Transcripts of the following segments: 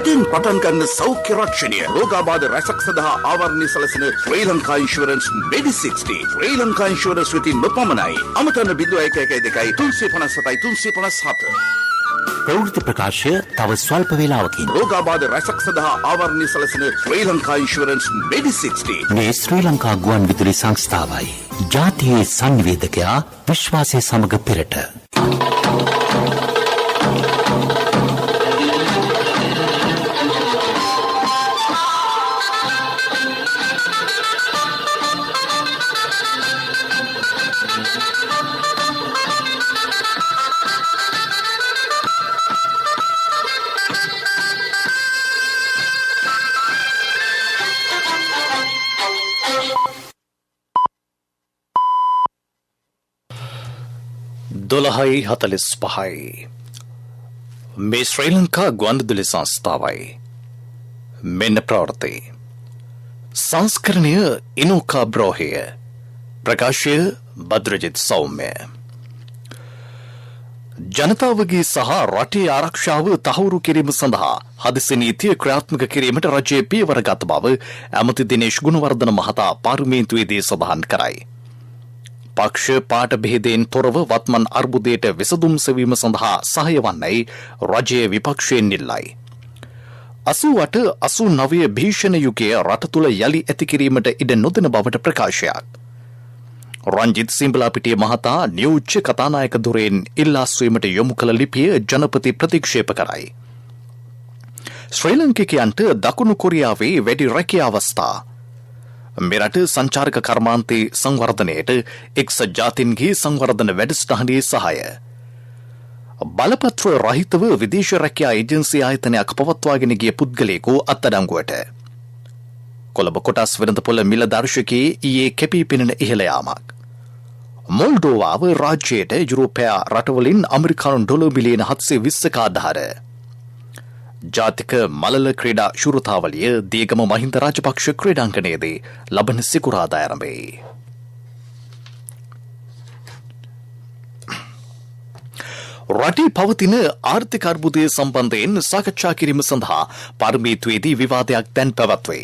අදින් පටන් ගන්න සෞඛ්‍ය රක්ෂණය රෝගාබාධ රැසක් සඳහා ආවරණය සැලසෙන ශ්‍රී ලංකා ඉන්ෂුරන්ස් මෙඩි60 ශ්‍රී ලංකා ඉන්ෂුරන්ස් වෙතින් නොපමණයි අමතන 0112 357 357 ප්‍රවෘත්ති ප්‍රකාශය තව ස්වල්ප වේලාවකින් රෝගාබාධ රැසක් සඳහා ආවරණය සැලසෙන ශ්‍රී ලංකා ඉන්ෂුරන්ස් මෙඩි60 මේ ශ්‍රී ලංකා ගුවන් විදුලි සංස්ථාවයි ජාතියේ සංවේදකයා විශ්වාසය සමග පෙරට දොළහයි 45යි මේ ශ්‍රී ලංකා ගුවන්විදුලි සංස්ථාවයි මෙන්න ප්‍රවෘත්ති සංස්කරණය ඉනෝකා බ්‍රෝහය ප්‍රකාශය බද්‍රජිත් සෞම්‍ය ජනතාවගේ සහ රටේ ආරක්ෂාව තහවුරු කිරීම සඳහා හදිසි නීතිය ක්‍රියාත්මක කිරීමට රජය පියවර ගත් බව ඇමති දිනේෂ් ගුණවර්ධන මහතා පාර්ලිමේන්තුවේදී සඳහන් කරයි. පක්ෂ පාට බෙහෙදයෙන් තොරව වත්මන් අර්බුදයට විසඳුම් සෙවීම සඳහා සහාය වන්නයි රජයේ විපක්ෂයෙන් ඉල්ලයි. 88 89 භීෂණ යුගයේ රට තුළ යලි ඇති කිරීමට ඉඩ නොදෙන බවට ප්‍රකාශයක්. රංජිත් සිම්බලාපිටිය මහතා නියෝජ්‍ය කතානායක ධුරයෙන් ඉල්ලා ස්වීමට යොමු කළ ලිපිය ජනපති ප්‍රතික්ෂේප කරයි. ශ්‍රී ලංකිකයන්ට දකුණු කොරියාවේ වැඩි රැකියා අවස්ථා මෙරට සංචාරක කර්මාන්තයේ සංවර්ධනයට එක්සත් ජාතීන්ගේ සංවර්ධන වැඩසටහනේ සහාය. බලපත්‍ර රහිතව විදේශ රැකියා ඒජන්සි ආයතනයක් පවත්වාගෙන ගිය පුද්ගලයෙකු අත්අඩංගුවට. කොළඹ කොටස් වෙළඳපොළ මිල දර්ශකයේ ඊයේ කැපී පෙනෙන ඉහළ යාමක්. මොල්ඩෝවාව රාජ්‍යයට යුරෝපයා රටවලින් ඇමරිකානු ඩොලර් මිලියන 720ක ආධාර. ජාතික මලල ක්‍රීඩා ශුරතාවලිය දියගම මහින්ද රාජපක්ෂ ක්‍රීඩාංගණයේදී ලබන සිකුරාදා ආරම්භයි. රටේ පවතින ආර්ථික අර්බුදය සම්බන්ධයෙන් සාකච්ඡා කිරීම සඳහා පාර්ලිමේන්තුවේදී විවාදයක් දැන් පැවැත්වේ.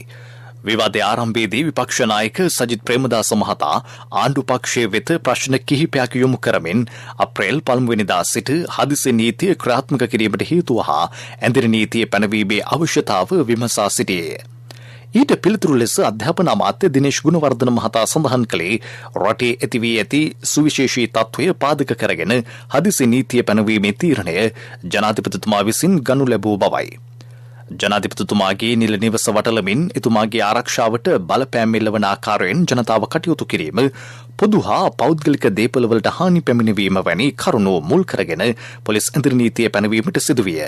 විවාදයේ ආරම්භයේදී විපක්ෂ නායක සජිත් ප්‍රේමදාස මහතා ආණ්ඩු පක්ෂයේ වෙත ප්‍රශ්න කිහිපයක් යොමු කරමින් අප්‍රේල් 1 වෙනිදා සිට හදිසි නීතිය ක්‍රියාත්මක කිරීමට හේතුව හා ඇඳිරි නීතිය පැනවීමේ අවශ්‍යතාව විමසා සිටියේ. ඊට පිළිතුරු ලෙස අධ්‍යාපන අමාත්‍ය දිනේෂ් ගුණවර්ධන මහතා සඳහන් කළේ රටේ ඇති වී ඇති සුවිශේෂී තත්ත්වය පාදක කරගෙන හදිසි නීතිය පැනවීමේ තීරණය ජනාධිපතිතුමා විසින් ගනු ලැබූ බවයි. ජනාධිපතිතුමාගේ නිල නිවස වටලමින් එතුමාගේ ආරක්ෂාවට බලපෑම් එල්ලවන ආකාරයෙන් ජනතාව කටයුතු කිරීම පොදු හා පෞද්ගලික දේපළවලට හානි පැමිණවීම වැනි කරුණු මුල් කරගෙන පොලිස් ඇඳිරි නීතිය පැනවීමට සිදුවිය.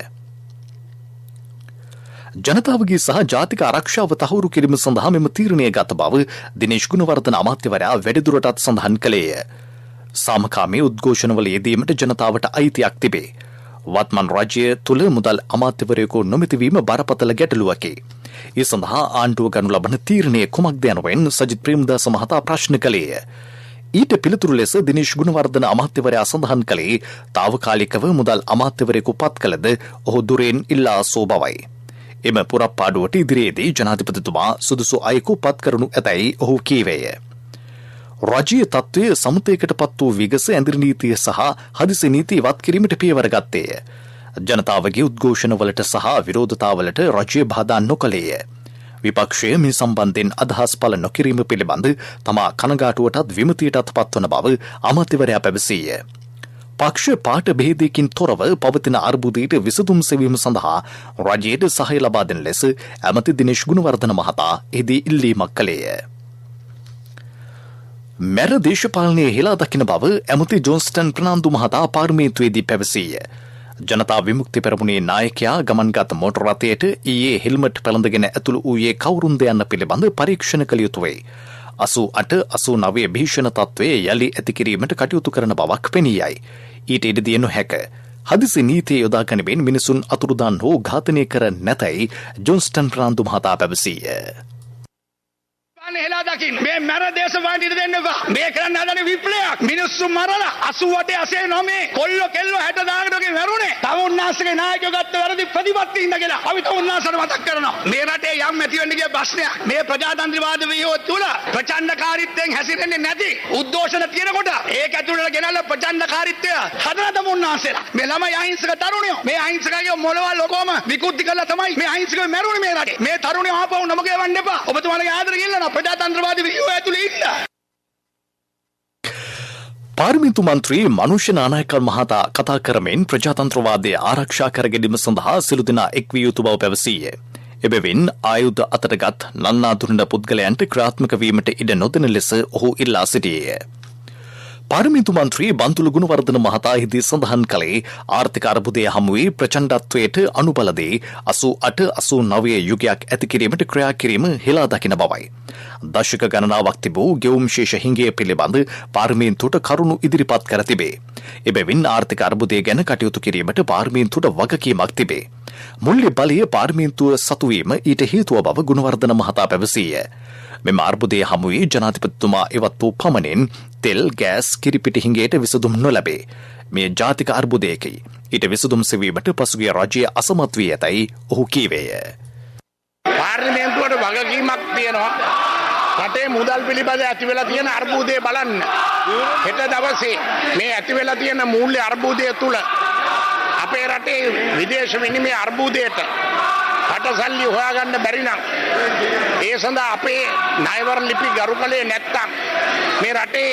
ජනතාවගේ සහ ජාතික ආරක්ෂාව තහවුරු කිරීම සඳහා මෙම තීරණය ගත බව දිනේෂ් ගුණවර්ධන අමාත්‍යවරයා වැඩිදුරටත් සඳහන් කළේය. සාමකාමී උද්ඝෝෂණවල යෙදීමට ජනතාවට අයිතියක් තිබේ. වත්මන් රාජ්‍ය තුළ මුදල් අමාත්‍යවරයෙකු නොමැතිවීම බරපතල ගැටලුවකි. ඒ සඳහා ආණ්ඩුව ගනු ලබන තීරණය කුමක්ද යනුවෙන් සජිත් ප්‍රේමදාස මහතා ප්‍රශ්න කළේය. ඊට පිළිතුරු ලෙස දිනේෂ් ගුණවර්ධන අමාත්‍යවරයා සඳහන් කළේ තාවකාලිකව මුදල් අමාත්‍යවරයෙකු පත් කළද ඔහු දුරෙන් ඉල්ලා සෝ බවයි. එම පුරප්පාඩුවට ඉදිරියේදී ජනාධිපතිතුමා සුදුසු අයෙකු පත් කරනු ඇතැයි ඔහු කීවේය. රජීය තත්ත්වය සමතයකට පත් වූ විගස ඇඳිරි නීතිය සහ හදිසි නීති ඉවත් කිරීමට පියවර ගත්තේය. ජනතාවගේ උද්ඝෝෂණවලට සහ විරෝධතාවලට රජය බාධා නොකළේය. විපක්ෂය මේ සම්බන්ධයෙන් අදහස් පළ නොකිරීම පිළිබඳ තමා කනගාටුවටත් විමතියටත් පත්වන බව අමාත්‍යවරයා පැවසීය. පක්ෂ පාට බෙහෙදයකින් තොරව පවතින අර්බුදයට විසඳුම් සෙවීම සඳහා රජයට සහාය ලබා දෙන ලෙස ඇමති දිනේෂ් ගුණවර්ධන මහතා එහිදී ඉල්ලීමක් කළේය. මැර දේශපාලනයේ හෙලා දකින බව ඇමති ජොන්ස්ටන් ප්‍රනාන්දු මහතා පාර්ලිමේන්තුවේදී පැවසීය. ජනතා විමුක්ති පෙරමුණේ නායකයා ගමන්ගත් මෝටර රථයට ඊයේ හෙල්මට් පැළඳගෙන ඇතුළු වූයේ කවුරුන්ද යන්න පිළිබඳ පරීක්ෂණ කළ යුතු වෙයි. 88 89 භීෂණ තත්ත්වයේ යලි ඇති කිරීමට කටයුතු කරන බවක් පෙනී යයි. ඊට ඉඩ දිය නොහැක. හදිසි නීතිය යොදා ගැනීමෙන් මිනිසුන් අතුරුදන් හෝ ඝාතනය කර නැතැයි ජොන්ස්ටන් ප්‍රනාන්දු මහතා පැවසීය. දකින්න. මේ මැර දේශපාලනයට දෙන්න එපා. මේ කරන්න හදන විප්ලවයක්. මිනිස්සු මරලා 88 89 කොල්ලෝ කෙල්ලෝ 60 දාකට වගේ මැරුණේ. තම උන්නාසගේ නායකයෝ ගත්ත වැරදි ප්‍රතිපත්ති ඉන්න කියලා. අපි තම උන්නාසට මතක් කරනවා. මේ රටේ යම් ඇති වෙන්න ගිය ප්‍රශ්නයක්. මේ ප්‍රජාතන්ත්‍රවාද ව්‍යුහය තුල ප්‍රචණ්ඩකාරීත්වයෙන් හැසිරෙන්නේ නැති උද්ඝෝෂණ තියෙනකොට ඒක ඇතුළට ගෙනල්ලා ප්‍රචණ්ඩකාරීත්වය හදන තම උන්නාසලා. මේ ළමයි අහිංසක තරුණයෝ. මේ අහිංසකගේ මොළවල් ඔකම විකෘති කළා තමයි මේ අහිංසකව මැරුණේ මේ රටේ. මේ තරුණයෝ ආපහු නමක යවන්න එපා. ඔබතුමාලගේ ආදරය ඉල්ලනවා ප්‍රජාතන්ත්‍රවාදී ව්‍යුහය ඇතුළේ ඉන්න. පාර්ලිමේන්තු මන්ත්‍රී මනුෂ්‍ය නානායකන් මහතා කතා කරමින් ප්‍රජාතන්ත්‍රවාදය ආරක්ෂා කර ගැනීම සඳහා සිළු දෙනා එක් විය යුතු බව පැවසීය. එබැවින් ආයුධ අතටගත් නන්නාඳුනන පුද්ගලයන්ට ක්‍රියාත්මක වීමට ඉඩ නොදෙන ලෙස ඔහු ඉල්ලා සිටියේය. පාර්ලිමේන්තු මන්ත්‍රී බන්තුල ගුණවර්ධන මහතා එහිදී සඳහන් කළේ ආර්ථික අර්බුදය හමුවේ ප්‍රචණ්ඩත්වයට අනුබල දී 88 89 යුගයක් ඇති කිරීමට ක්‍රියා කිරීම හෙලා දකින බවයි. දශක ගණනාවක් තිබූ ගෙවුම් ශේෂ හිඟය පිළිබඳ පාර්ලිමේන්තුවට කරුණු ඉදිරිපත් කර තිබේ. එබැවින් ආර්ථික අර්බුදය ගැන කටයුතු කිරීමට පාර්ලිමේන්තුවට වගකීමක් තිබේ. මුල්‍ය බලය පාර්ලිමේන්තුව සතු වීම ඊට හේතුව බව ගුණවර්ධන මහතා පැවසීය. මෙම අර්බුදය හමුවේ ජනාධිපතිතුමා ඉවත් වූ පමණින් තෙල් ගෑස් කිරිපිටි හිඟයට විසඳුම් නොලැබේ. මේ ජාතික අර්බුදයකි. ඊට විසඳුම් සෙවීමට පසුගිය රජය අසමත් වී ඇතැයි ඔහු කීවේය. පාර්ලිමේන්තුවට වගකීමක් තියෙනවා. රටේ මුදල් පිළිබඳ ඇති වෙලා තියෙන අර්බුදය බලන්න. හෙට දවසේ මේ ඇති වෙලා තියෙන මූල්‍ය අර්බුදය තුල අපේ රටේ විදේශ විනිමය අර්බුදයට රටසල්ලි හොයාගන්න බැරි නම් ඒ සඳහා අපේ ණයවර ලිපි ගරු කළේ නැත්තම් මේ රටේ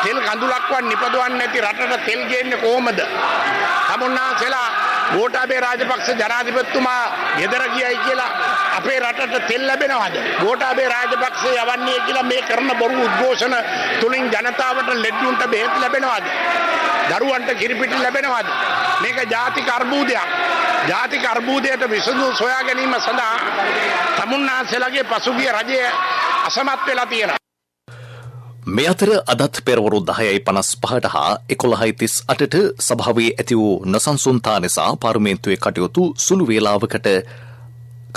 තෙල් කඳුලක්වත් නිපදවන්නේ නැති රටට තෙල් ගේන්නේ කොහොමද? තමුන්නාසලා ගෝඨාභය රාජපක්ෂ ජනාධිපතිතුමා ගෙදර ගියයි කියලා අපේ රටට තෙල් ලැබෙනවද? ගෝඨාභය රාජපක්ෂ යවන්නේ කියලා මේ කරන බොරු උද්ඝෝෂණ තුලින් ජනතාවට ලෙඩුන්ට බෙහෙත් ලැබෙනවද? දරුවන්ට කිරිපිටි ලැබෙනවද? මේක ජාතික අර්බුදයක්. ජාතික අර්බුදයට විසඳුම් සොයා ගැනීම සඳහා තමුන්නාසලාගේ පසුගිය රජය අසමත් වෙලා තියෙනවා. මේ අතර අදත් පෙරවරු 10:55ට හා 11:38ට සභාවේ ඇති වූ නොසන්සුන්තා නිසා පාර්ලිමේන්තුවේ කටයුතු සුළු වේලාවකට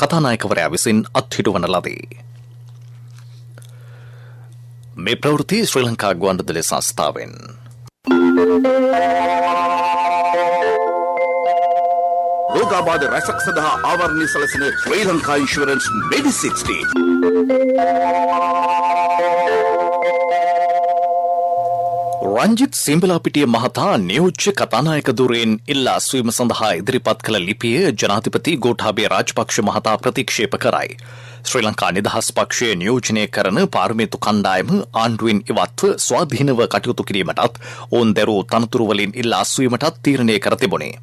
කතානායකවරයා විසින් අත්හිටුවන ලදී. මේ ප්‍රවෘත්ති ශ්‍රී ලංකා ගුවන්විදුලි සංස්ථාවෙන් රෝගාබාධ රැසක් සඳහා ආවරණය සැලසෙන ශ්‍රී ලංකා ඉන්ෂුරන්ස් මෙඩි 60. රංජිත් සිම්බලාපිටිය මහතා නියෝජ්‍ය කතානායක ධුරයෙන් ඉල්ලා අස්වීම සඳහා ඉදිරිපත් කළ ලිපිය ජනාධිපති ගෝඨාභය රාජපක්ෂ මහතා ප්‍රතික්ෂේප කරයි. ශ්‍රී ලංකා නිදහස් පක්ෂය නියෝජනය කරන පාර්ලිමේන්තු කණ්ඩායම ආණ්ඩුවෙන් ඉවත්ව ස්වාධීනව කටයුතු කිරීමටත් ඔවුන් දැරූ තනතුරු වලින් ඉල්ලා අස්වීමටත් තීරණය කර තිබුණේ.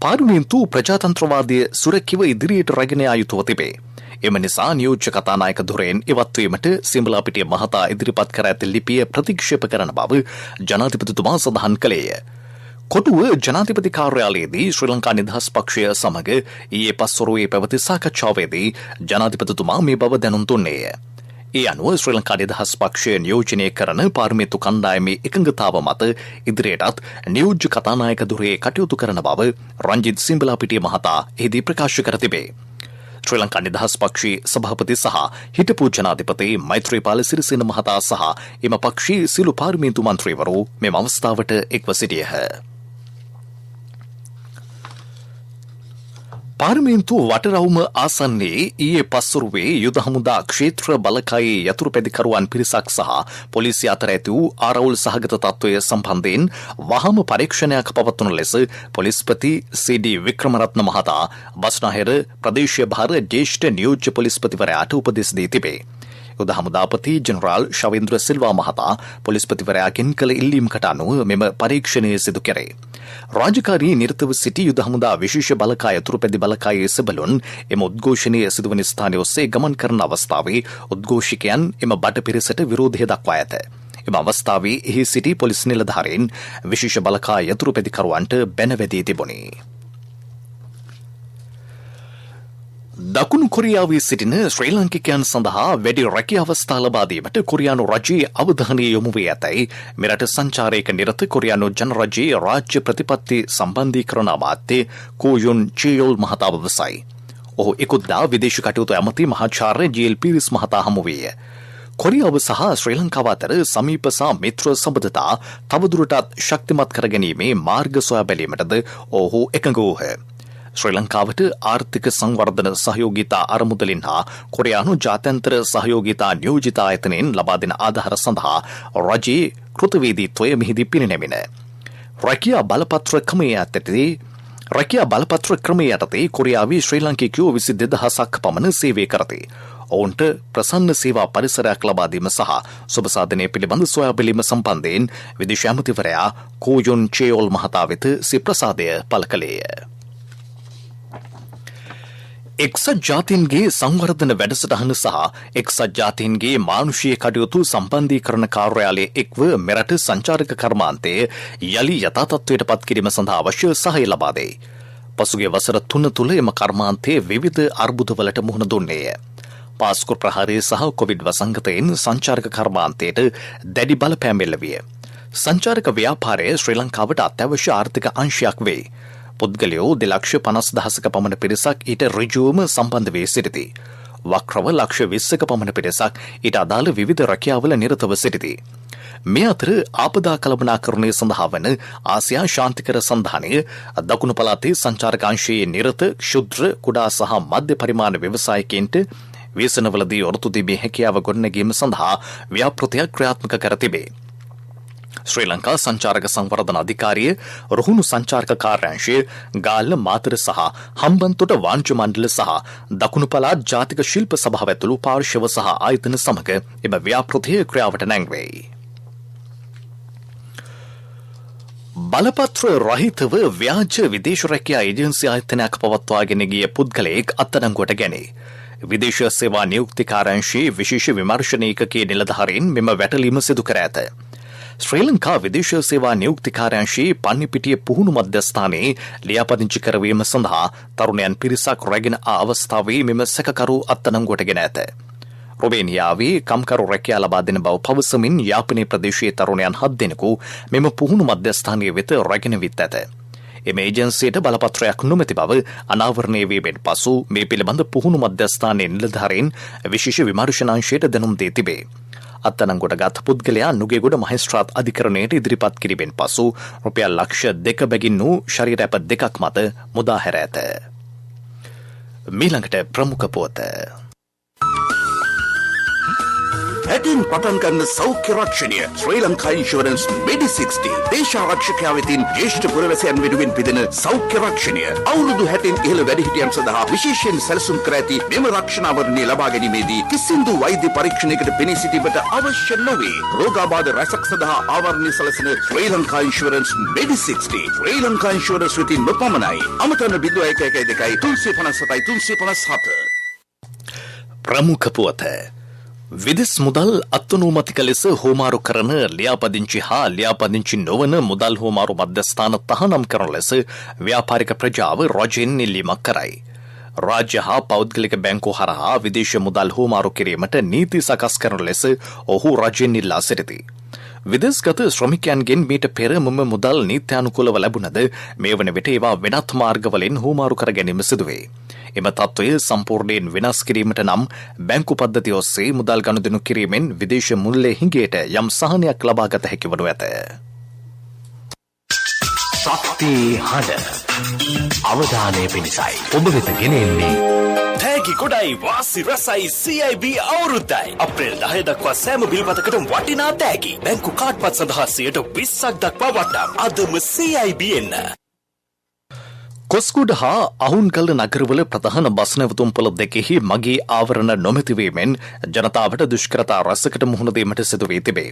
පාර්ලිමේන්තු ප්‍රජාතන්ත්‍රවාදය සුරැකිව ඉදිරියට රැගෙන යා යුතුව තිබේ. එම නිසා නියෝජ්‍ය කතානායක ධුරයෙන් ඉවත්වීමට සිම්බලාපිටිය මහතා ඉදිරිපත් කර ඇති ලිපිය ප්‍රතික්ෂේප කරන බව ජනාධිපතිතුමා සඳහන් කළේය. කොටුව ජනාධිපති කාර්යාලයේදී ශ්‍රී ලංකා නිදහස් පක්ෂය සමග ඊයේ පස්වරුවේ පැවති සාකච්ඡාවේදී ජනාධිපතිතුමා මේ බව දැනුම් දුන්නේය. ඒ අනුව ශ්‍රී ලංකා නිදහස් පක්ෂය නියෝජනය කරන පාර්ලිමේන්තු කණ්ඩායමේ එකඟතාව මත ඉදිරියටත් නියෝජ්‍ය කතානායක ධුරයේ කටයුතු කරන බව රංජිත් සිම්බලාපිටිය මහතා එහිදී ප්‍රකාශ කර තිබේ. ශ්‍රී ලංකා නිදහස් පක්ෂයේ සභාපති සහ හිටපු ජනාධිපති මෛත්‍රීපාල සිරිසේන මහතා සහ එම පක්ෂයේ සියලු පාර්ලිමේන්තු මන්ත්‍රීවරු මෙම අවස්ථාවට එක්ව සිටියහ. පාර්ලිමේන්තු වටරවුම ආසන්නයේ ඊයේ පස්වරුවේ යුද හමුදා ක්ෂේත්‍ර බලකායේ යතුරුපැදිකරුවන් පිරිසක් සහ පොලිසිය අතර ඇති වූ ආරවුල් සහගත තත්ත්වය සම්බන්ධයෙන් වහම පරීක්ෂණයක් පවත්වන ලෙස පොලිස්පති සී.ඩී. වික්‍රමරත්න මහතා බස්නාහිර ප්‍රදේශීය භාර ජ්‍යෙෂ්ඨ නියෝජ්‍ය පොලිස්පතිවරයාට උපදෙස් දී තිබේ. යුද හමුදාපති ජෙනරාල් ශවේන්ද්‍ර සිල්වා මහතා පොලිස්පතිවරයාගෙන් කළ ඉල්ලීමකට අනුව මෙම පරීක්ෂණය සිදු කෙරේ. රාජකාරී නිරතව සිටි යුද හමුදා විශේෂ බලකාය යතුරුපැදි බලකායේ සෙබළුන් එම උද්ඝෝෂණය සිදුවන ස්ථානය ඔස්සේ ගමන් කරන අවස්ථාවේ උද්ඝෝෂකයන් එම බට පිරිසට විරෝධය දක්වා ඇත. එම අවස්ථාවේ එහි සිටි පොලිස් නිලධාරීන් විශේෂ බලකාය යතුරුපැදිකරුවන්ට බැනවැදී තිබුණේ. දකුණු කොරියාවේ සිටින ශ්‍රී ලාංකිකයන් සඳහා වැඩි රැකියා අවස්ථා ලබා දීමට කොරියානු රජයේ අවධානය යොමු වී ඇතැයි මෙරට සංචාරයක නිරත කොරියානු ජනරජයේ රාජ්‍ය ප්‍රතිපත්ති සම්බන්ධීකරණ අමාත්‍ය කෝ යුන් චියොල් මහතා පවසයි. ඔහු ඉකුත්දා විදේශ කටයුතු ඇමති මහාචාර්ය ජී.එල්. පීරිස් මහතා හමු වීය. කොරියාව සහ ශ්‍රී ලංකාව අතර සමීප සහ මිත්‍ර සම්බන්ධතා තවදුරටත් ශක්තිමත් කර ගැනීමේ මාර්ග සොයා බැලීමටද ඔහු එකඟ වූහ. ශ්‍රී ලංකාවට ආර්ථික සංවර්ධන සහයෝගිතා අරමුදලින් හා කොරියානු ජාත්‍යන්තර සහයෝගිතා නියෝජිත ආයතනයෙන් ලබා දෙන ආධාර සඳහා රජයේ කෘතවේදීත්වය මෙහිදී පිරිනැමින. රැකියා බලපත්‍ර ක්‍රමයේ යටතේ කොරියාවේ ශ්‍රී ලාංකිකයෝ 22,000ක් පමණ සේවය කරති. ඔවුන්ට ප්‍රසන්න සේවා පරිසරයක් ලබා දීම සහ සුබ සාධනය පිළිබඳ සොයා බැලීම සම්බන්ධයෙන් විදේශ ඇමතිවරයා කෝයොන් චේයොල් මහතා වෙත සිය ප්‍රසාදය පළ කළේය. එක්සත් ජාතීන්ගේ සංවර්ධන වැඩසටහන සහ එක්සත් ජාතීන්ගේ මානුෂීය කටයුතු සම්බන්ධීකරණ කාර්යාලයේ එක්ව මෙරට සංචාරක කර්මාන්තය යළි යථා තත්ත්වයට පත් කිරීම සඳහා අවශ්‍ය සහාය ලබා දෙයි. පසුගිය වසර 3 තුළ එම කර්මාන්තයේ විවිධ අර්බුදවලට මුහුණ දුන්නේය. පාස්කු ප්‍රහාරය සහ කොවිඩ් වසංගතයෙන් සංචාරක කර්මාන්තයට දැඩි බලපෑම් එල්ල විය. සංචාරක ව්‍යාපාරය ශ්‍රී ලංකාවට අත්‍යවශ්‍ය ආර්ථික අංශයක් වේ. පුද්ගලයෝ 2,50,000ක පමණ පිරිසක් ඊට ඍජුවම සම්බන්ධ වී සිටිති. වක්‍රව 120ක පමණ පිරිසක් ඊට අදාළ විවිධ රැකියාවල නිරතව සිටිති. මේ අතර ආපදා කළමනාකරණය සඳහා වන ආසියා ශාන්තිකර සන්ධානය දකුණු පළාතේ සංචාරක අංශයේ නිරත ක්ෂුද්‍ර කුඩා සහ මධ්‍ය පරිමාණ ව්‍යවසායකයින්ට ව්‍යසනවලදී ඔරොත්තු දීමේ හැකියාව ගොඩනැගීම සඳහා ව්‍යාපෘතියක් ක්‍රියාත්මක කර තිබේ. ශ්‍රී ලංකා සංචාරක සංවර්ධන අධිකාරිය රුහුණු සංචාරක කාර්යාංශය ගාල්ල මාතර සහ හම්බන්තොට වාණිජ්‍ය මණ්ඩල සහ දකුණු පළාත් ජාතික ශිල්ප සභාව ඇතුළු පාර්ශව සහ ආයතන සමග එම ව්‍යාපෘතිය ක්‍රියාවට නැංවෙයි. බලපත්‍ර රහිතව ව්‍යාජ විදේශ රැකියා ඒජන්සි ආයතනයක් පවත්වාගෙන ගිය පුද්ගලයෙක් අත්අඩංගුවට ගැනේ. විදේශ සේවා නියුක්ති කාර්යාංශයේ විශේෂ විමර්ශන ඒකකයේ නිලධාරීන් මෙම වැටලීම සිදු කර ඇත. ශ්‍රී ලංකා විදේශ සේවා නියුක්ති කාර්යාංශයේ පන්නිපිටිය පුහුණු මධ්‍යස්ථානයේ ලියාපදිංචි කරවීම සඳහා තරුණයන් පිරිසක් රැගෙන ආ අවස්ථාවේ මෙම සැකකරු අත්අඩංගුවට ගෙන ඇත. රොමේනියාවේ කම්කරු රැකියා ලබා දෙන බව පවසමින් යාපනයේ ප්‍රදේශයේ තරුණයන් 7 දෙනෙකු මෙම පුහුණු මධ්‍යස්ථානයේ වෙත රැගෙන විත් ඇත. එම ඒජන්සියට බලපත්‍රයක් නොමැති බව අනාවරණය වීමෙන් පසු මේ පිළිබඳ පුහුණු මධ්‍යස්ථානයේ නිලධාරීන් විශේෂ විමර්ශනාංශයට දැනුම් දී තිබේ. අත්අඩංගුවට ගත් පුද්ගලයා නුගේගොඩ මහේස්ත්‍රාත් අධිකරණයට ඉදිරිපත් කිරීමෙන් පසු රුපියල් ලක්ෂ 2 බැගින් වූ ශරීර ඇප 2ක් මත මුදා හැර ඇත. මීළඟට ප්‍රමුඛ පුවත. හැටින් පටන් ගන්න සෞඛ්‍ය රක්ෂණය ශ්‍රී ලංකා ඉන්ෂුරන්ස් මෙඩි 60 දේශාරක්ෂකයා වෙතින් ජ්‍යෙෂ්ඨ පුරවැසියන් වෙනුවෙන් පිදෙන සෞඛ්‍ය රක්ෂණය අවුරුදු 60 ඉහළ වැඩිහිටියන් සඳහා විශේෂයෙන් සැලසුම් කර ඇති මෙම රක්ෂණාවරණය ලබා ගැනීමේදී කිසිදු වෛද්‍ය පරීක්ෂණයකට පෙනී සිටීමට අවශ්‍ය නොවේ. රෝගාබාධ රැසක් සඳහා ආවරණය සැලසෙන ශ්‍රී ලංකා ඉන්ෂුරන්ස් මෙඩි 60 ශ්‍රී ලංකා ඉන්ෂුරන්ස් වෙතින් නොපමණයි. අමතන 0112 357 357. ප්‍රමුඛ පුවත. විදෙස් මුදල් අත්අනුමතික ලෙස හෝමාරු කරන ලියාපදිංචි හා ලියාපදිංචි නොවන මුදල් හෝමාරු මධ්‍යස්ථාන තහනම් කරන ලෙස ව්‍යාපාරික ප්‍රජාව රජයෙන් ඉල්ලීමක් කරයි. රාජ්‍ය හා පෞද්ගලික බැංකු හරහා විදේශ මුදල් හෝමාරු කිරීමට නීති සකස් කරන ලෙස ඔහු රජයෙන් ඉල්ලා සිටිති. විදේශගත ශ්‍රමිකයන්ගෙන් මීට පෙර මෙම මුදල් නීත්‍යානුකූලව ලැබුණද මේ වන විට ඒවා වෙනත් මාර්ගවලින් හෝමාරු කර ගැනීම සිදුවේ. එම තත්ත්වය සම්පූර්ණයෙන් වෙනස් කිරීමට නම් බැංකු පද්ධතිය ඔස්සේ මුදල් ගනුදෙනු කිරීමෙන් විදේශ මුල්ලේ හිඟයට යම් සහනයක් ලබාගත හැකි වනු ඇත. ශක්ති හඬ අවධානය පිණිසයි ඔබ වෙත ගෙනෙන්නේ තෑගි ගොඩයි වාසි රසයි CIB අවුරුද්දයි අප්‍රේල් 10 දක්වා සෑම බිල්පතකටම වටිනා තෑගි බැංකු කාඩ්පත් සඳහා 20% දක්වා වටා අදම CIB එන්න. කොස්කුඩ හා අහුන්ගල්ල නගරවල ප්‍රධාන බස් නැවතුම්පොළ දෙකෙහි මගේ ආවරණ නොමැතිවීමෙන් ජනතාවට දුෂ්කරතා රැසකට මුහුණ දීමට සිදු වී තිබේ.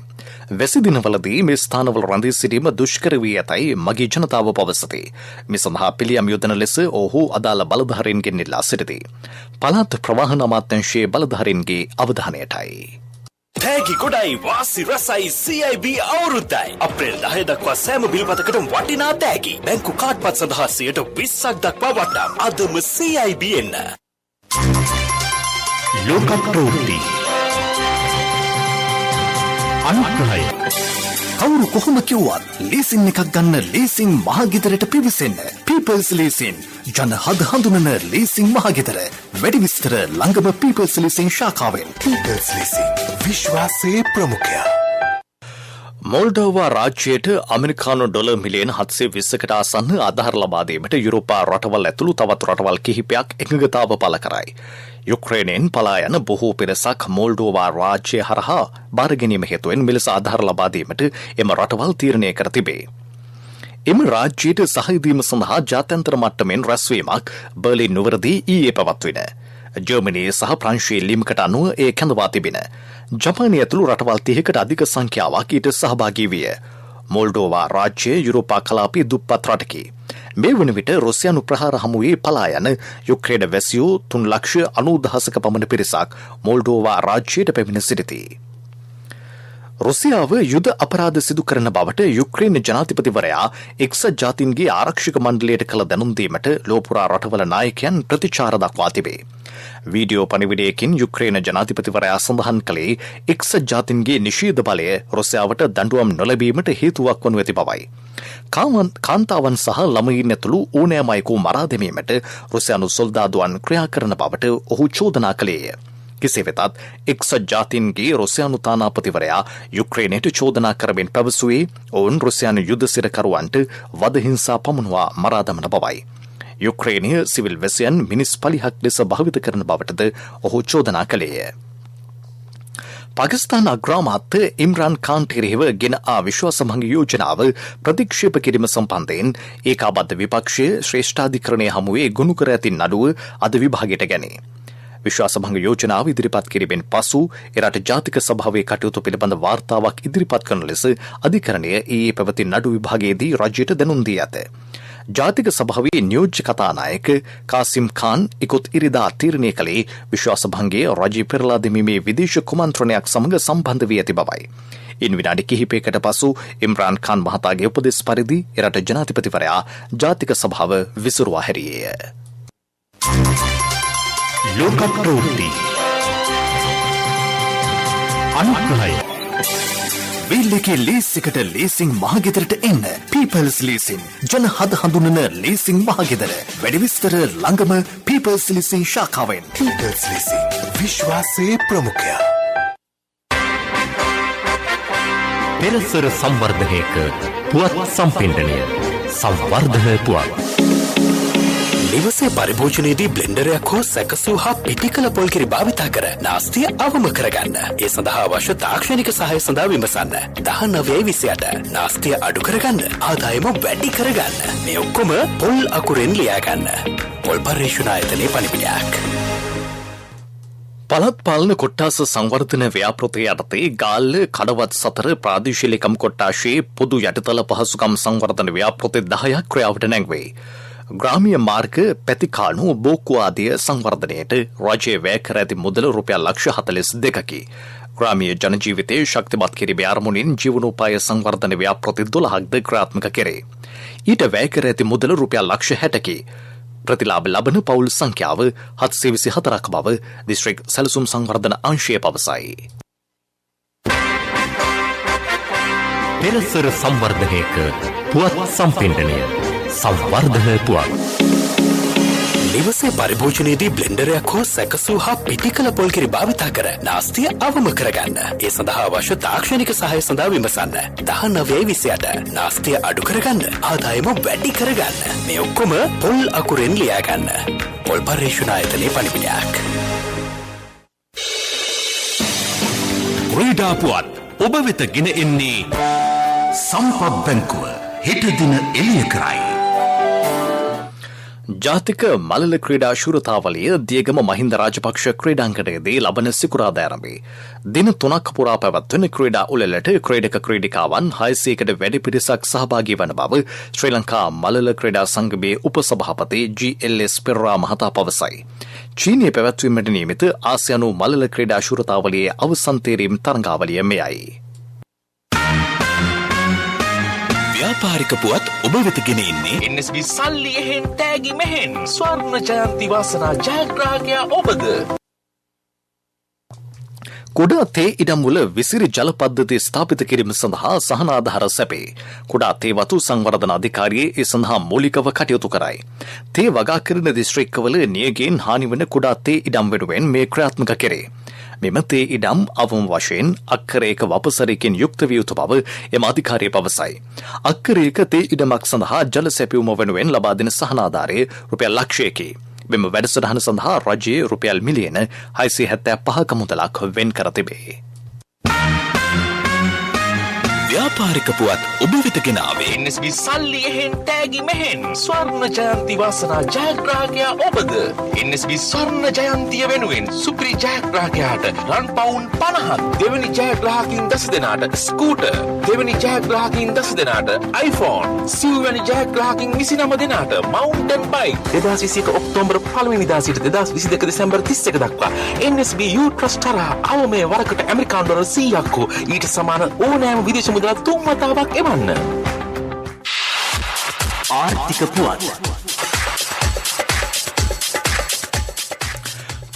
වැසි දිනවලදී මේ ස්ථානවල රැඳී සිටීම දුෂ්කර වී ඇතැයි මගේ ජනතාව පවසති. මේ සඳහා පිළියම් යොදන ලෙස ඔහු අදාළ බලධාරීන්ගෙන් ඉල්ලා සිටිති. පළාත් ප්‍රවාහන අමාත්‍යාංශයේ බලධාරීන්ගේ අවධානයටයි. තෑගි ගොඩයි වාසි රසයි CIB අවුරුද්දයි අප්‍රේල් 10 දක්වා සෑම බිල්පතකටම වටිනා තෑගි බැංකු කාඩ්පත් සඳහා 20% දක්වා වටා අදම CIB එන්න. ලෝක ප්‍රවෘත්ති අනුග්‍රහය කවුරු කොහොම කිව්වත් ලීසින් එකක් ගන්න ලීසින් මහගෙදරට පිවිසෙන්න. People's Leasing ජන හද හඳුනන ලීසින් මහගෙදර. වැඩි විස්තර ළඟම People's Leasing ශාඛාවෙන්. People's Leasing විශ්වාසයේ ප්‍රමුඛයා. මොල්ඩෝවා රාජ්‍යයට ඇමරිකානු ඩොලර් මිලියන 720කට ආසන්න ආධාර ලබා දීමට යුරෝපා රටවල් ඇතුළු තවත් රටවල් කිහිපයක් එකඟතාව පළ කරයි. යුක්‍රේනයෙන් පලා යන බොහෝ පිරිසක් මොල්ඩෝවා රාජ්‍ය හරහා බාර ගැනීම හේතුවෙන් මෙලෙස ආධාර ලබා දීමට එම රටවල් තීරණය කර තිබේ. එම රාජ්‍යයට සහාය දීම සඳහා ජාත්‍යන්තර මට්ටමින් රැස්වීමක් බර්ලින් නුවරදී ඊයේ පැවැත්වින. ජර්මනියේ සහ ප්‍රංශයේ ලිමිකට අනුව ඒ කැඳවා තිබෙන. ජපානය ඇතුළු රටවල් 30කට අධික සංඛ්‍යාවක් ඊට සහභාගී විය. මොල්ඩෝවා රාජ්‍ය යුරෝපා කලාපයේ දුප්පත් රටකි. මේ වන විට රුසියානු ප්‍රහාර හමුවේ පලා යන යුක්‍රේන වැසියෝ 3,90,000ක පමණ පිරිසක් මොල්ඩෝවා රාජ්‍යයට පැමිණ සිටිති. රුසියාව යුද අපරාධ සිදු කරන බවට යුක්‍රේන ජනාධිපතිවරයා එක්සත් ජාතීන්ගේ ආරක්ෂක මණ්ඩලයට කළ දැනුම් දීමට ලෝපුරා රටවල නායකයන් ප්‍රතිචාර දක්වා තිබේ. වීඩියෝ පණිවිඩයකින් යුක්‍රේන ජනාධිපතිවරයා සඳහන් කළේ එක්සත් ජාතීන්ගේ නිෂේධ බලය රුසියාවට දඬුවම් නොලැබීමට හේතුවක් වනු ඇති බවයි. කාන්තාවන් සහ ළමයින් ඇතුළු ඕනෑම අයෙකු මරා දැමීමට රුසියානු සොල්දාදුවන් ක්‍රියා කරන බවට ඔහු චෝදනා කළේය. කෙසේ වෙතත් එක්සත් ජාතීන්ගේ රුසියානු තානාපතිවරයා යුක්‍රේනයට චෝදනා කරමින් පැවසුවේ ඔවුන් රුසියානු යුද සිරකරුවන්ට වදහිංසා පමුණුවා මරා දමන බවයි. යුක්‍රේනය සිවිල් වැසියන් මිනිස් පලිහක් ලෙස භාවිත කරන බවටද ඔහු චෝදනා කළේය. පාකිස්තාන අග්‍රාමාත්‍ය ඉම්රාන් ඛාන් කෙරෙහිව ගෙන ආ විශ්වාසභංග යෝජනාව ප්‍රතික්ෂේප කිරීම සම්බන්ධයෙන් ඒකාබද්ධ විපක්ෂයේ ශ්‍රේෂ්ඨාධිකරණය හමුවේ ගොනු කර ඇති නඩුව අද විභාගයට ගැනේ. විශ්වාසභංග යෝජනාව ඉදිරිපත් කිරීමෙන් පසු එරට ජාතික සභාවේ කටයුතු පිළිබඳ වාර්තාවක් ඉදිරිපත් කරන ලෙස අධිකරණය ඊයේ පැවති නඩු විභාගයේදී රජයට දැනුම් දී ඇත. ජාතික සභාවේ නියෝජ්‍ය කතානායක කාසිම් ඛාන් ඉකුත් ඉරිදා තීරණය කළේ විශ්වාසභංගයේ රජය පෙරලා දැමීමේ විදේශ කුමන්ත්‍රණයක් සමග සම්බන්ධ වී ඇති බවයි. ඉන් විනාඩි කිහිපයකට පසු ඉම්රාන් ඛාන් මහතාගේ උපදෙස් පරිදි එරට ජනාධිපතිවරයා ජාතික සභාව විසිරුවා හැරියේය. ලෝක ප්‍රවෘත්ති අනුග්‍රහය වේල්ලකේ ලීසිකට ලීසින් මහගෙදරට එන්න. People's Leasing ජන හද හඳුනන ලීසින් මහගෙදර. වැඩි විස්තර ළඟම People's Leasing ශාඛාවෙන්. People's Leasing විශ්වාසයේ ප්‍රමුඛයා. පෙරසර සංවර්ධනයක පුවත් සම්පින්ඩනය සංවර්ධන පුවත්. නිවසේ පරිභෝජනයේදී බ්ලෙන්ඩරයක් හෝ සැකසූ හා පිටිකල පොල්කිරි භාවිතා කර නාස්තිය අවම කරගන්න. ඒ සඳහා අවශ්‍ය තාක්ෂණික සහාය සඳහා විමසන්න. 1928 නාස්තිය අඩු කරගන්න, ආදායම වැඩි කරගන්න. මේ ඔක්කොම පොල් අකුරෙන් ලියා ගන්න. පොල් පර්යේෂණ ආයතනයේ පණිවිඩයක්. පළාත් පාලන කොට්ටාස සංවර්ධන ව්‍යාපෘතිය යටතේ ගාල්ල කඩවත් සතර ප්‍රාදේශීය ලේකම් කොට්ටාශයේ පොදු යටිතල පහසුකම් සංවර්ධන ව්‍යාපෘති 10ක් ක්‍රියාවට නැංවේ. ග්‍රාමීය මාර්ග පැතිකාණු බෝක්කු ආදිය සංවර්ධනයට රජයේ වැය කර ඇති මුදල රුපියල් ලක්ෂ 42කි. ග්‍රාමීය ජනජීවිතයේ ශක්තිමත් කිරීමේ අරමුණින් ජීවනෝපාය සංවර්ධන ව්‍යාපෘති 12ක්ද ක්‍රියාත්මක කෙරේ. ඊට වැය කර ඇති මුදල රුපියල් ලක්ෂ 60කි. ප්‍රතිලාභ ලබන පවුල් සංඛ්‍යාව 724ක් බව දිස්ත්‍රික් සැලසුම් සංවර්ධන අංශය පවසයි. පෙරසර සංවර්ධනයක පුවත් සම්පින්ඩනය සංවර්ධන පුවත්. නිවසේ පරිභෝජනයේදී බ්ලෙන්ඩරයක් හෝ සැකසූ හා පිටිකල පොල්කිරි භාවිතා කර නාස්තිය අවම කරගන්න. ඒ සඳහා අවශ්‍ය තාක්ෂණික සහාය සඳහා විමසන්න. 1928 නාස්තිය අඩු කරගන්න, ආදායම වැඩි කරගන්න. මේ ඔක්කොම පොල් අකුරෙන් ලියා ගන්න. පොල් පර්යේෂණ ආයතනයේ පණිවිඩයක්. ක්‍රීඩා පුවත් ඔබ වෙත ගෙන එන්නේ සම්පත් බැංකුව හෙට දින එළිය කරයි. ජාතික මලල ක්‍රීඩා ශූරතාවලිය දියගම මහින්ද රාජපක්ෂ ක්‍රීඩාංගණයේදී ලබන සිකුරාදා ආරම්භයි. දින 3ක් පුරා පැවැත්වෙන ක්‍රීඩා උළෙලට ක්‍රීඩක ක්‍රීඩිකාවන් 600කට වැඩි පිරිසක් සහභාගී වන බව ශ්‍රී ලංකා මලල ක්‍රීඩා සංගමයේ උපසභාපති GLS පෙරරා මහතා පවසයි. චීනයේ පැවැත්වීමට නියමිත ආසියානු මලල ක්‍රීඩා ශූරතාවලියේ අවසන් තේරීම් තරඟාවලිය මෙයයි. ව්‍යාපාරික පුවත් ඔබ වෙත ගෙන එන්නේ NSB සල්ලි එහෙන් තෑගි මෙහෙන් ස්වර්ණ ජයන්ති වාසනා ජයග්‍රාහකයා ඔබද. කුඩා තේ ඉඩම්වල විසිරි ජල පද්ධතිය ස්ථාපිත කිරීම සඳහා සහනාධාර සැපේ. කුඩා තේ වතු සංවර්ධන අධිකාරියේ ඒ සඳහා මූලිකව කටයුතු කරයි. තේ වගා කරන දිස්ත්‍රික්කවල නියගයෙන් හානි වන කුඩා තේ ඉඩම් වෙනුවෙන් මේ ක්‍රියාත්මක කෙරේ. මෙම තේ ඉඩම් අවම වශයෙන් අක්කරයක වපසරයකින් යුක්ත විය යුතු බව එම අධිකාරිය පවසයි. අක්කරයක තේ ඉඩමක් සඳහා ජල සැපයුම වෙනුවෙන් ලබා දෙන සහනාධාරය රුපියල් ලක්ෂයකි. මෙම වැඩසටහන සඳහා රජයේ රුපියල් මිලියන 675ක මුදලක් වෙන් කර තිබේ. ව්‍යාපාරික පුවත් ඔබ වෙත ගෙනාවේ NSB සල්ලි එහෙන් තෑගි මෙහෙන් ස්වර්ණ ජයන්ති වාසනා ජයග්‍රාහකයා ඔබද. NSB ස්වර්ණ ජයන්තිය වෙනුවෙන් සුපිරි ජයග්‍රාහකයාට රන් පවුන් 50ක්, දෙවැනි ජයග්‍රාහකින් 10 දෙනාට ස්කූටර්, දෙවැනි ජයග්‍රාහකින් 10 දෙනාට iPhone, සිව්වැනි ජයග්‍රාහකින් 29 දෙනාට මවුන්ටන් බයික්. 2021 ඔක්තෝබර් 1 වෙනිදා සිට 2022 දෙසැම්බර් 31 දක්වා NSB U Trust තරහ අවමේ වරකට ඇමරිකානු ඩොලර් 100ක් හෝ ඊට සමාන ඕනෑම විදේශ මුදලක් 3 වතාවක් එවන්න. ආර්ථික පුවත්.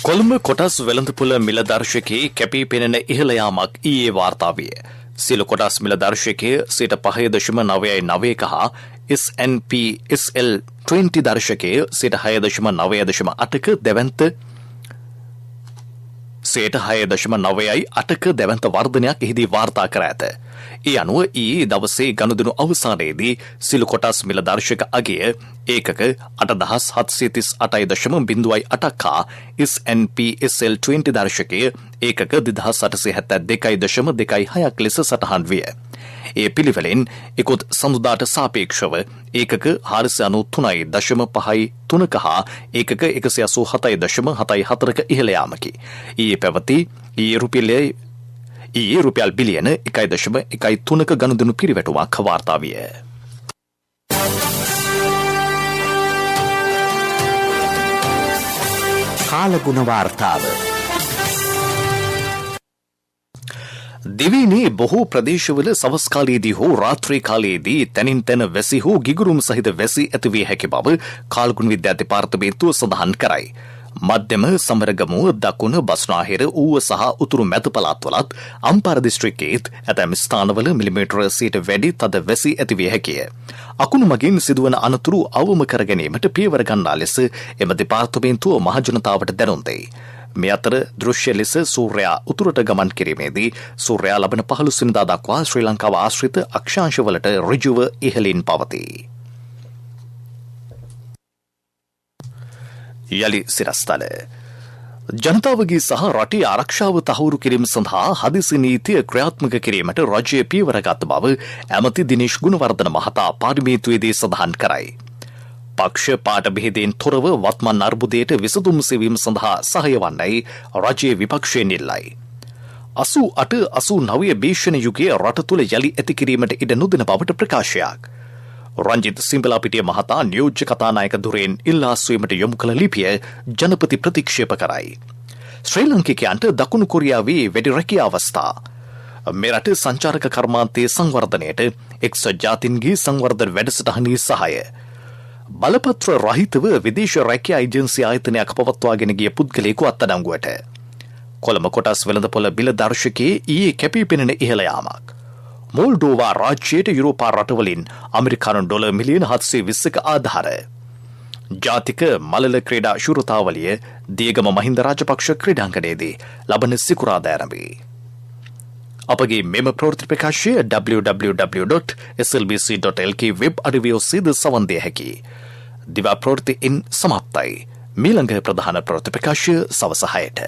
කොළඹ කොටස් වෙළඳපොළ මිල දර්ශකයේ කැපී පෙනෙන ඉහළ යාමක් ඊයේ වාර්තා විය. සියලු කොටස් මිල දර්ශකයේ 5.99 හා S&P SL 20 දර්ශකයේ 6.98ක දැවැන්ත 6.98ක දැවැන්ත වර්ධනයක් එහිදී වාර්තා කර ඇත. ඒ අනුව ඊයේ දවසේ ගනුදෙනු අවසානයේදී සියලු කොටස් මිල දර්ශක අගය ඒකක 8738.08ක් හා S&P SL 20 දර්ශකය ඒකක 2872.26ක් ලෙස සටහන් විය. ඒ පිළිවෙලින් ඉකුත් සඳුදාට සාපේක්ෂව ඒකක 493.53ක හා ඒකක 187.74ක ඉහළ යාමකි. ඊයේ පැවති ඊයේ රුපියල් බිලියන 1.13ක ගනුදෙනු පිරිවැටුමක් වාර්තා විය. කාලගුණ වාර්තාව. දිවයිනේ බොහෝ ප්‍රදේශවල සවස් කාලයේදී හෝ රාත්‍රී කාලයේදී තැනින් තැන වැසි හෝ ගිගුරුම් සහිත වැසි ඇතිවිය හැකි බව කාලගුණ විද්‍යා දෙපාර්තමේන්තුව සඳහන් කරයි. මධ්‍යම සමරගමුව දකුණ බස්නාහිර ඌව සහ උතුරු මැද පළාත්වලත් අම්පාර දිස්ත්‍රික්කයේත් ඇතැම් ස්ථානවල මිලිමීටර 100ට වැඩි තද වැසි ඇතිවිය හැකිය. අකුණු මගින් සිදුවන අනතුරු අවම කර ගැනීමට පියවර ගන්නා ලෙස එම දෙපාර්තමේන්තුව මහජනතාවට දැනුම් දෙයි. මේ අතර දෘශ්‍ය ලෙස සූර්යයා උතුරට ගමන් කිරීමේදී සූර්යයා ලබන 15 වෙනිදා දක්වා ශ්‍රී ලංකාව ආශ්‍රිත අක්ෂාංශවලට ඍජුව ඉහළින් පවතී. යලි සිරස්තල ජනතාවගේ සහ රටේ ආරක්ෂාව තහවුරු කිරීම සඳහා හදිසි නීතිය ක්‍රියාත්මක කිරීමට රජය පියවර ගත් බව ඇමති දිනේෂ් ගුණවර්ධන මහතා පාර්ලිමේන්තුවේදී සඳහන් කරයි. පක්ෂ පාට බෙහෙදෙන් තොරව වත්මන් අර්බුදයට විසඳුම් සෙවීම සඳහා සහාය වන්නයි රජයේ විපක්ෂයෙන් ඉල්ලයි. 88-89 භීෂණ යුගයේ රට තුළ යලි ඇති කිරීමට ඉඩ නොදෙන බවට ප්‍රකාශයක්. රංජිත් සිම්බලාපිටිය මහතා නියෝජ්‍ය කතානායක ධුරයෙන් ඉල්ලා අස්වීමට යොමු කළ ලිපිය ජනපති ප්‍රතික්ෂේප කරයි. ශ්‍රී ලංකිකයන්ට දකුණු කොරියාවේ වැඩි රැකියා අවස්ථා. මෙරට සංචාරක කර්මාන්තයේ සංවර්ධනයට එක්සත් ජාතීන්ගේ සංවර්ධන වැඩසටහනේ සහාය. බලපත්‍ර රහිතව විදේශ රැකියා ඒජන්සි ආයතනයක් පවත්වාගෙන ගිය පුද්ගලයෙකු අත්අඩංගුවට. කොළඹ කොටස් වෙළඳපොළ බිල දර්ශකයේ ඊයේ කැපී පෙනෙන ඉහළ යාමක්. මොල්ඩෝවා රාජ්‍යයට යුරෝපා රටවලින් ඇමරිකානු ඩොලර් මිලියන 720ක ආධාර. ජාතික මලල ක්‍රීඩා ශුරතාවලිය දියගම මහින්ද රාජපක්ෂ ක්‍රීඩාංගණයේදී ලබන සිකුරාදා ආරම්භයි. අපගේ මෙම ප්‍රවෘත්ති ප්‍රකාශය www.slbc.lk වෙබ් අඩවිය ඔස්සේ සවන් දිය හැකියි. දිවා ප්‍රවෘත්තියින් සමාප්තයි. මීළඟ ප්‍රධාන ප්‍රවෘත්ති ප්‍රකාශය සවස 6ට.